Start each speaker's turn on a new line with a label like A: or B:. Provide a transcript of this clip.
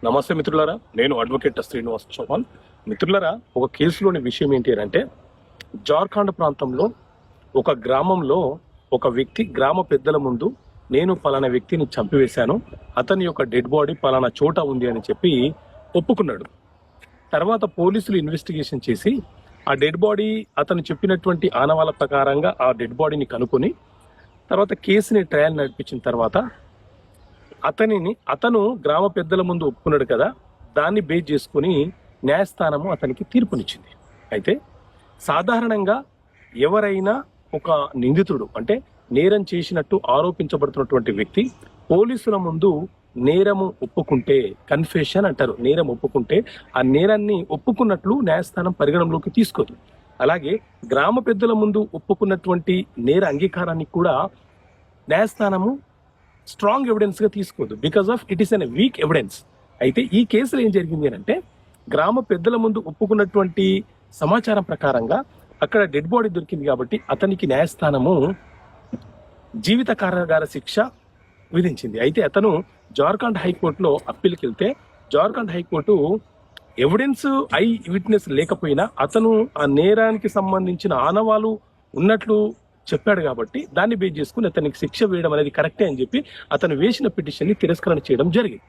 A: నమస్తే మిత్రులారా, నేను అడ్వకేట్ శ్రీనివాస్ చౌహాన్. మిత్రులారా, ఒక కేసులోని విషయం ఏంటి అంటే, జార్ఖండ్ ప్రాంతంలో ఒక గ్రామంలో ఒక వ్యక్తి గ్రామ పెద్దల ముందు నేను పలానా వ్యక్తిని చంపివేశాను, అతని యొక్క డెడ్ బాడీ పలానా చోట ఉంది అని చెప్పి ఒప్పుకున్నాడు. తర్వాత పోలీసులు ఇన్వెస్టిగేషన్ చేసి ఆ డెడ్ బాడీ అతను చెప్పినటువంటి ఆనవాళ్ళ ప్రకారంగా ఆ డెడ్ బాడీని కనుక్కొని తర్వాత కేసుని ట్రయల్ నడిపించిన తర్వాత అతను గ్రామ పెద్దల ముందు ఒప్పుకున్నాడు కదా, దాన్ని బేస్ చేసుకుని న్యాయస్థానము అతనికి తీర్పునిచ్చింది. అయితే సాధారణంగా ఎవరైనా ఒక నిందితుడు అంటే నేరం చేసినట్టు ఆరోపించబడుతున్నటువంటి వ్యక్తి పోలీసుల ముందు నేరము ఒప్పుకుంటే, కన్ఫెషన్ అంటారు, నేరం ఒప్పుకుంటే ఆ నేరాన్ని ఒప్పుకున్నట్లు న్యాయస్థానం పరిగణనలోకి తీసుకోదు. అలాగే గ్రామ పెద్దల ముందు ఒప్పుకున్నటువంటి నేర అంగీకారాన్ని కూడా న్యాయస్థానము స్ట్రాంగ్ ఎవిడెన్స్ గా తీసుకోదు, because of it is an week evidence. అయితే ఈ కేసులో ఏం జరిగింది అంటే, గ్రామ పెద్దల ముందు ఒప్పుకున్నటువంటి సమాచారం ప్రకారంగా అక్కడ డెడ్ బాడీ దొరికింది కాబట్టి అతనికి న్యాయస్థానము జీవిత కారాగార శిక్ష విధించింది. అయితే అతను జార్ఖండ్ హైకోర్టులో అప్పీల్కి వెళ్తే Jharkhand high court evidence I witness లేకపోయినా అతను ఆ నేరానికి సంబంధించిన ఆనవాలు ఉన్నట్లు చెప్పాడు కాబట్టి దాన్ని బేస్ చేసుకుని అతనికి శిక్ష వేయడం అనేది కరెక్టే అని చెప్పి అతను వేసిన పిటిషన్ ని తిరస్కరణ చేయడం జరిగింది.